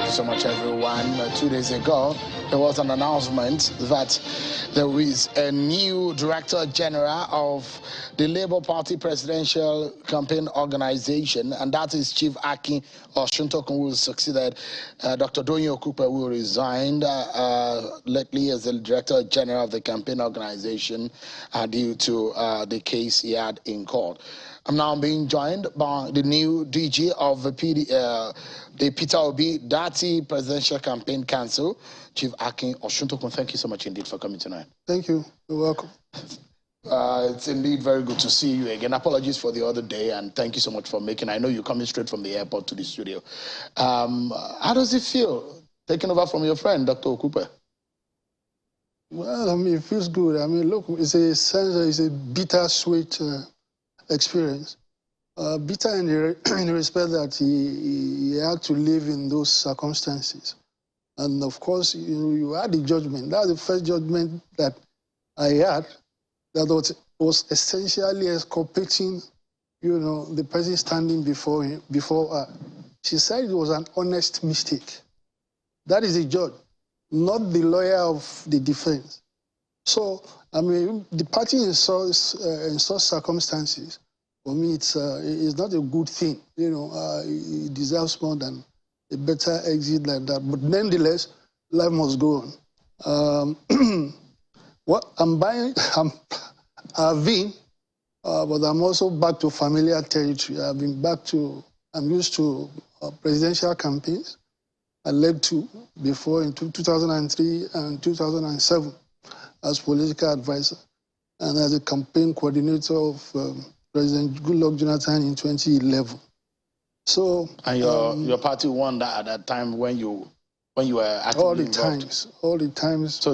you so much, everyone. 2 days ago, there was an announcement that there is a new Director General of the Labour Party Presidential Campaign Organization, and that is Chief Akin Osuntokun, who succeeded Dr. Donyo Okupe, who resigned lately as the Director General of the campaign organization due to the case he had in court. I'm now being joined by the new DG of the Peter Obi-Datti Presidential Campaign Council, Chief Akin Osuntokun. Thank you so much indeed for coming tonight. Thank you. You're welcome. It's indeed very good to see you again. Apologies for the other day, and thank you so much for making. I know you're coming straight from the airport to the studio. How does it feel taking over from your friend, Dr. Okupe? Well, I mean, it feels good. I mean, look, it's a bittersweet experience. Bitter in the respect that he had to live in those circumstances. And of course, you had the judgment. That's the first judgment that I had that was essentially exculpating, the person standing before her. She said it was an honest mistake. That is the judge, not the lawyer of the defense. So, I mean, the party in such circumstances, for me, it's not a good thing. It deserves more than a better exit like that. But nonetheless, life must go on. What I've been, but I'm also back to familiar territory. I'm used to presidential campaigns. I led two before in 2003 and 2007 as political advisor and as a campaign coordinator of President Goodluck Jonathan in 2011. So, and your party won that at that time when you were actively involved. All the times. So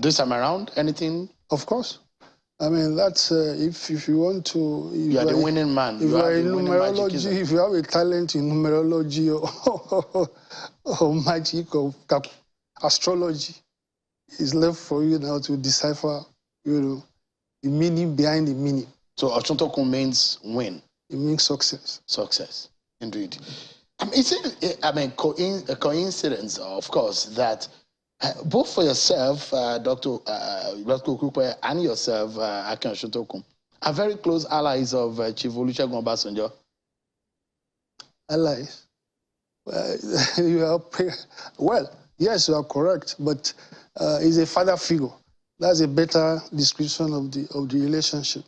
this time around, anything? Of course. I mean, that's if you want to. You are the winning man. If you are in numerology, if you have a talent in numerology or magic or astrology, it's left for you now to decipher, the meaning behind the meaning. So Osuntokun means win. It means success. Success, indeed. Is it, a coincidence, of course, that both for yourself, Dr. Okupe, and yourself, Akin Osuntokun, are very close allies of Chief Olusegun Obasanjo? Allies? Well, yes, you are correct, but he's a father figure. That's a better description of the relationship.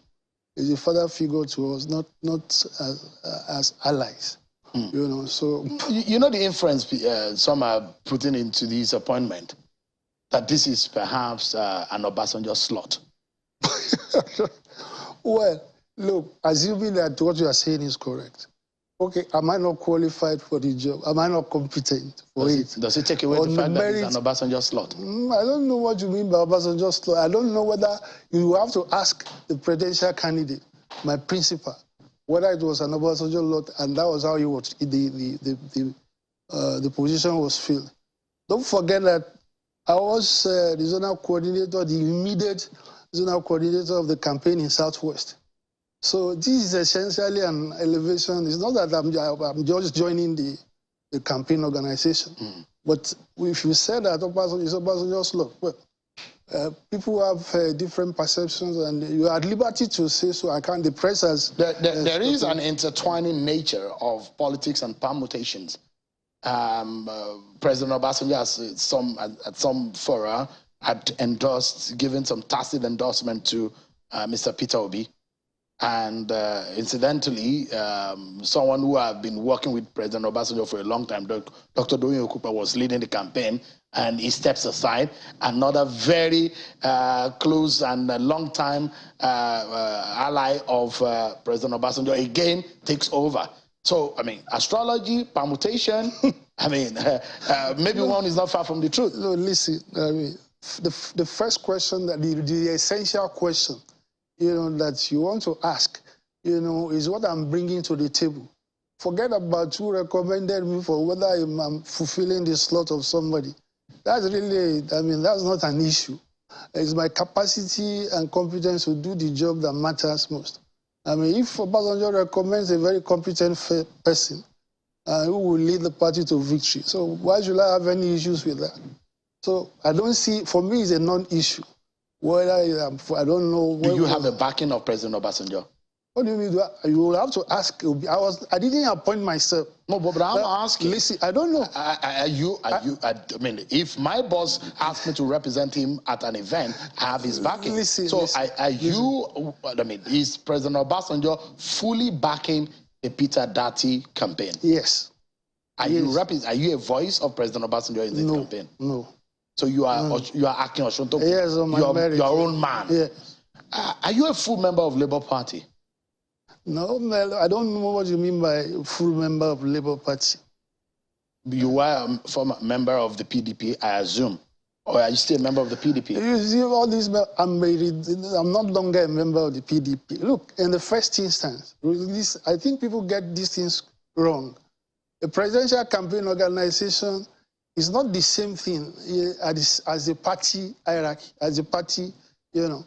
He's a father figure to us, not as allies. So the inference some are putting into this appointment, that this is perhaps an Obasanjo slot. Well, look, assuming that what you are saying is correct, okay, am I not qualified for the job? Am I not competent for it? Does it take away the fact that it's an Obasanjo slot? I don't know what you mean by Obasanjo slot. I don't know whether you have to ask the presidential candidate, my principal, whether it was an Obasanjo lot, and that was how the position was filled. Don't forget that I was the zonal coordinator, the immediate zonal coordinator of the campaign in Southwest. So this is essentially an elevation. It's not that I'm just joining the campaign organization. But if you say that Obasanjo is Obasanjo's lot, well, people have different perceptions, and you are at liberty to say so. I can't. The press has. There is an intertwining nature of politics and permutations. President Obasanjo at some fora had given some tacit endorsement to Mr. Peter Obi. And incidentally, someone who had been working with President Obasanjo for a long time, Dr. Donyo Okupe, was leading the campaign, and he steps aside. Another very close and long-time ally of President Obasanjo again takes over. So, I mean, astrology, permutation, maybe one is not far from the truth. No, listen, the first question, the essential question, that you want to ask, is what I'm bringing to the table. Forget about who recommended me for whether I'm fulfilling the slot of somebody. That's really, that's not an issue. It's my capacity and competence to do the job that matters most. If Obasanjo recommends a very competent person, who will lead the party to victory. So why should I have any issues with that? So I don't see, for me, it's a non-issue. Whether I don't know. Do you have the backing of President Obasanjo? What do you mean? You will have to ask. I didn't appoint myself. No, but I'm asking. Listen, I don't know. I mean, if my boss asked me to represent him at an event, I have his backing. Listen, I mean, is President Obasanjo fully backing the Obi-Datti campaign? Yes. Are you a voice of President Obasanjo in the campaign? No. So you are acting Osuntokun? Yes, your own man. Yes. Are you a full member of Labour Party? No, I don't know what you mean by full member of Labour Party. You were a former member of the PDP, I assume. Or are you still a member of the PDP? You see, all these, I'm not longer a member of the PDP. Look, in the first instance, I think people get these things wrong. A presidential campaign organization is not the same thing as a party hierarchy, as a party, you know.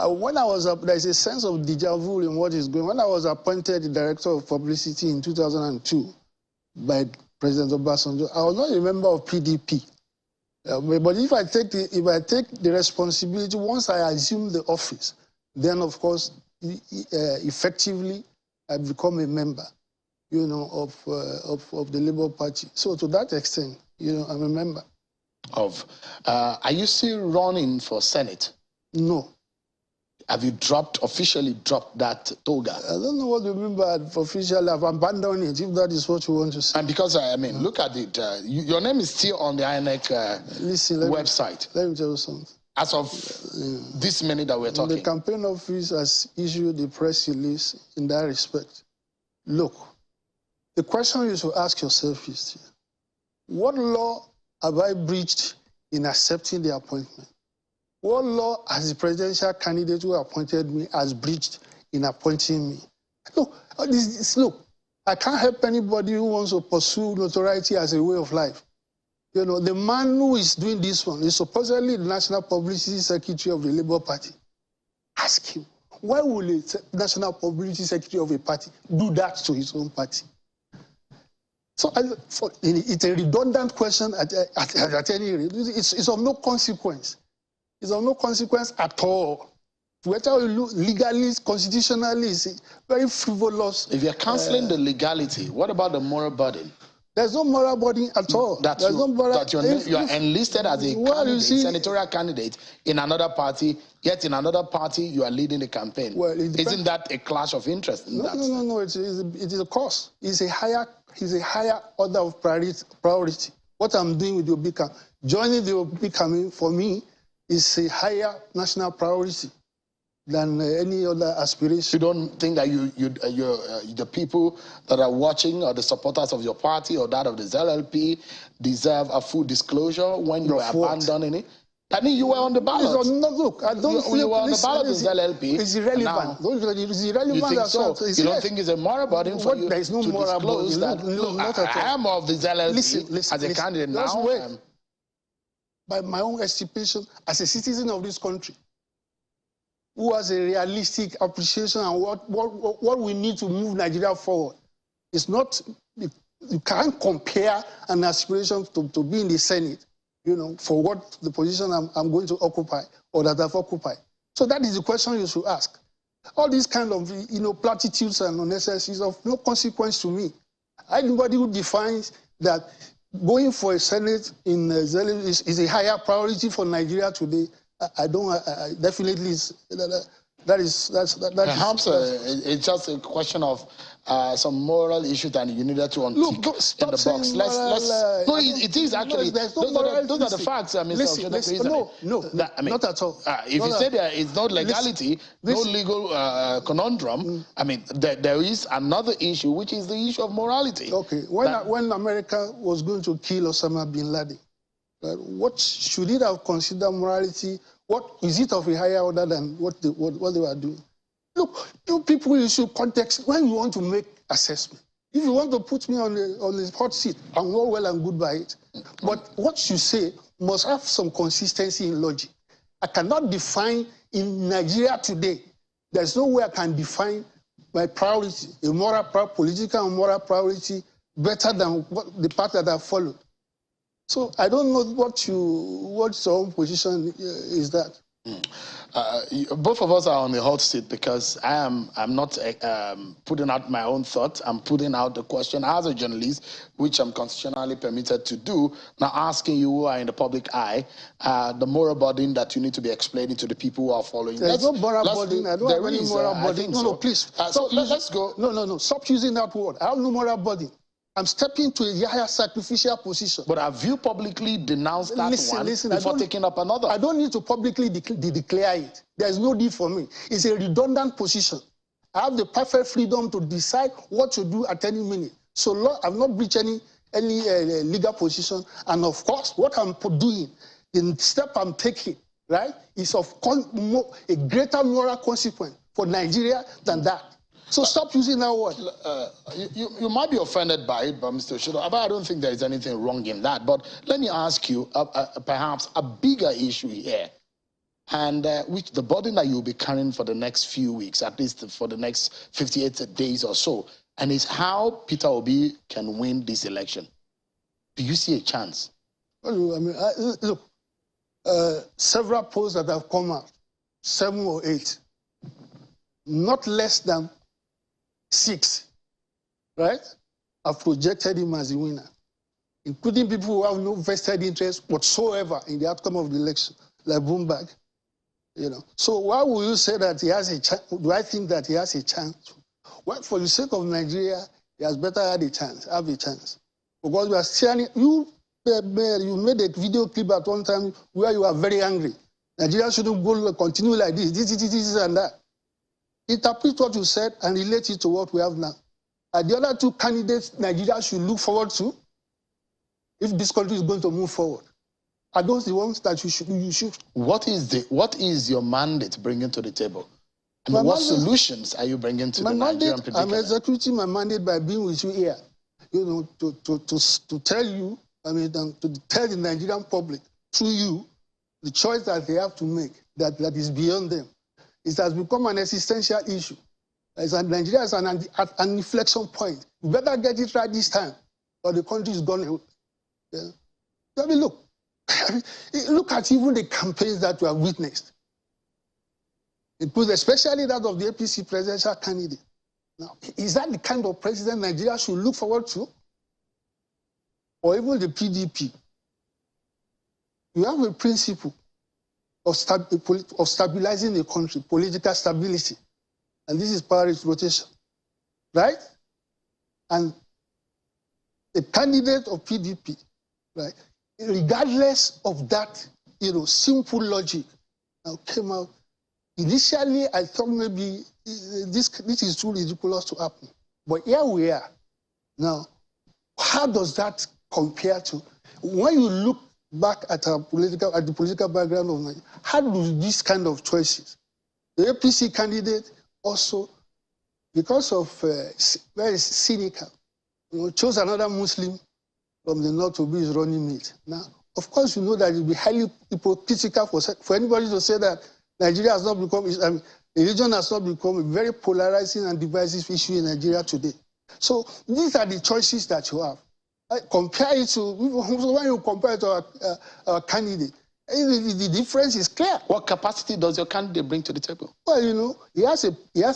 When I was there's a sense of déjà vu in what is going on. When I was appointed the director of publicity in 2002 by President Obasanjo, I was not a member of PDP. But if I take the responsibility, once I assume the office, then of course, effectively, I become a member, you know, of the Labour Party. So to that extent, you know, I'm a member. Are you still running for Senate? No. Have you officially dropped that toga? I don't know what you mean by officially. I've abandoned it, if that is what you want to say. And because, I mean, look at it. Your name is still on the INEC website. Let me tell you something. As of this minute that we're talking. The campaign office has issued a press release in that respect. Look, the question you should ask yourself is, what law have I breached in accepting the appointment? What law has the presidential candidate who appointed me has breached in appointing me? Look, I can't help anybody who wants to pursue notoriety as a way of life. You know, the man who is doing this one is supposedly the National Publicity Secretary of the Labour Party. Ask him, why will a National Publicity Secretary of a party do that to his own party? So it's a redundant question at any rate. It's of no consequence. It's of no consequence at all. Whether you look legally, constitutionally, it's very frivolous. If you're cancelling the legality, what about the moral burden? There's no moral burden at all. You are enlisted as a candidate, senatorial candidate in another party, yet in another party you are leading the campaign. Well, isn't that a clash of interest? No. It is a cause. It's a higher order of priority. What I'm doing with the Obi-Kam, joining the Obi-Kam for me is a higher national priority than any other aspiration. You don't think that the people that are watching or the supporters of your party or that of the ZLP deserve a full disclosure when you are abandoning it? I mean, you were on the ballot. Look, I don't you were on the ballot in ZLP. It's irrelevant. It's irrelevant. You think so? You don't think it's a moral burden for you to disclose that? Look, I am of the ZLP as a candidate now. By my own estimation, as a citizen of this country, who has a realistic appreciation on what we need to move Nigeria forward. It's not, you can't compare an aspiration to be in the Senate, you know, for what the position I'm going to occupy or that I've occupied. So that is the question you should ask. All these kind of, you know, platitudes and unnecessaries of no consequence to me. Anybody who defines that going for a Senate in ZLP is a higher priority for Nigeria today, definitely perhaps it's just a question of some moral issues that you needed to untick in the box. No, it is actually. Those are the facts, Mr. I mean, not at all. If you say there is no legality, no legal conundrum, I mean, there is another issue, which is the issue of morality. Okay, when America was going to kill Osama bin Laden, what should it have considered morality? What is it of a higher order than what they were doing? Look, you people, you should context when you want to make assessment. If you want to put me on the hot seat, I'm all well and good by it. But what you say must have some consistency in logic. I cannot define in Nigeria today. There's no way I can define my priority, a moral, political and moral priority better than the path that I followed. So I don't know what's your own position is that. Both of us are on the hot seat because I'm not putting out my own thoughts. I'm putting out the question as a journalist, which I'm constitutionally permitted to do. Now asking you who are in the public eye, the moral burden that you need to be explaining to the people who are following. There's no moral burden. I don't have any moral burden. No, please. So let's go. No. Stop using that word. I have no moral burden. I'm stepping to a higher sacrificial position. But have you publicly denounced that before taking up another? I don't need to publicly declare it. There's no need for me. It's a redundant position. I have the perfect freedom to decide what to do at any minute. So I've not breached any legal position. And of course, what I'm doing, the step I'm taking, right, is of a greater moral consequence for Nigeria than that. So stop using that word. You might be offended by it, but Mr. Oshodo, I don't think there is anything wrong in that. But let me ask you perhaps a bigger issue here, and which the burden that you'll be carrying for the next few weeks, at least for the next 58 days or so, and is how Peter Obi can win this election. Do you see a chance? Well, I mean, look, several polls that have come out, 7 or 8, not less than 6, right, have projected him as a winner, including people who have no vested interest whatsoever in the outcome of the election, like Bloomberg, you know. So why would you say that he has a chance? Do I think that he has a chance? Well, for the sake of Nigeria, he has better have a chance. Because we are seeing, you made a video clip at one time where you are very angry. Nigeria shouldn't go continue like this and that. Interpret what you said and relate it to what we have now. Are the other 2 candidates Nigeria should look forward to if this country is going to move forward? Are those the ones that you should? What is your mandate bringing to the table? And what solutions are you bringing to the Nigerian people? I'm executing my mandate by being with you here, you know, to tell you, I mean, to tell the Nigerian public through you the choice that they have to make that is beyond them. It has become an existential issue. Nigeria is at an inflection point. You better get it right this time, or the country is gone. Yeah. I mean, look at even the campaigns that we have witnessed, especially that of the APC presidential candidate. Now, is that the kind of president Nigeria should look forward to? Or even the PDP? You have a principle of stabilizing the country, political stability. And this is power rotation, right? And the candidate of PDP, right, regardless of that, you know, simple logic, now came out. Initially, I thought maybe this is too ridiculous to happen. But here we are. Now, how does that compare to, when you look back at the political background of Nigeria, how do these kind of choices? The APC candidate also, because of very cynical, you know, chose another Muslim from the north to be his running mate. Now, of course, you know that it will be highly hypocritical for anybody to say that Nigeria has not become, religion has not become a very polarizing and divisive issue in Nigeria today. So these are the choices that you have. Compare it to, when you compare it to a candidate, the difference is clear. What capacity does your candidate bring to the table? Well, you know, he has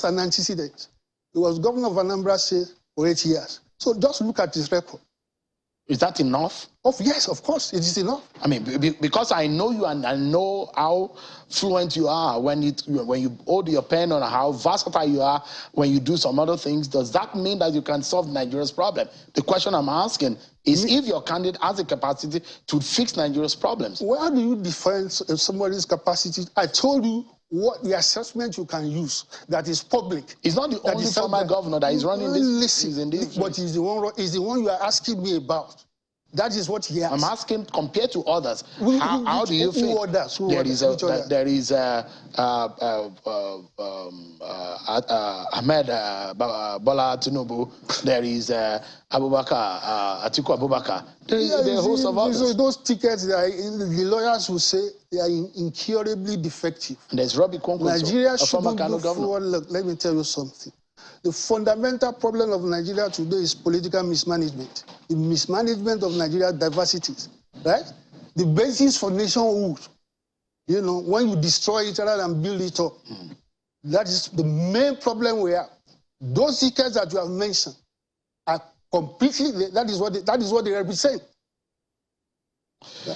an antecedent. He was governor of Anambra State for 8 years. So just look at his record. Is that enough? Yes, of course, it is enough. I mean, because I know you and I know how fluent you are when you hold your pen, on how versatile you are when you do some other things. Does that mean that you can solve Nigeria's problem? The question I'm asking is if your candidate has the capacity to fix Nigeria's problems. Where do you define somebody's capacity? I told you what the assessment you can use that is public. It's not the only former governor that is running this. Listen, but he's the one you are asking me about. That is what he has. I'm asking, compared to others, how do you feel? There is Ahmed Bola Tinubu. There is Atiku Abubakar. There is a host of others. So those tickets, the lawyers will say they are incurably defective. And there's Robbie Kwankwaso, Nigeria shouldn't move forward. Look, let me tell you something. The fundamental problem of Nigeria today is political mismanagement. The mismanagement of Nigeria's diversities, right? The basis for nationhood, you know, when you destroy it rather than build it up. That is the main problem we have. Those seekers that you have mentioned are completely, that is what they represent. Yeah.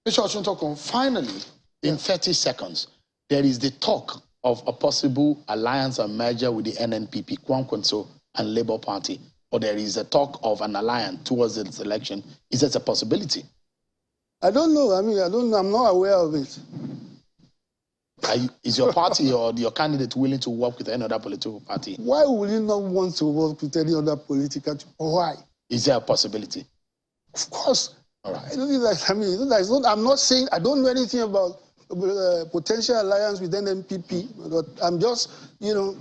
Mr. Osuntokun, finally, in 30 seconds, there is the talk of a possible alliance and merger with the NNPP, Kwankwanso, and Labour Party, or there is a talk of an alliance towards this election. Is that a possibility? I don't know. I mean, I don't know. I'm not aware of it. Is your party or your candidate willing to work with any other political party? Why would you not want to work with any other political party? Why? Is there a possibility? Of course. All right. I don't think that, I mean, I'm not saying, I don't know anything about potential alliance with NNPP, but I'm just, you know,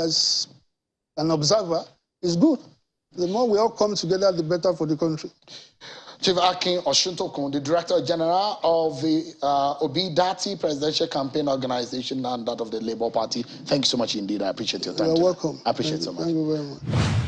as an observer, it's good. The more we all come together, the better for the country. Chief Akin Osuntokun, the Director General of the Obi-Datti Presidential Campaign Organization and that of the Labour Party. Thank you so much indeed. I appreciate your time. You're welcome. I appreciate it so much. Thank you very much.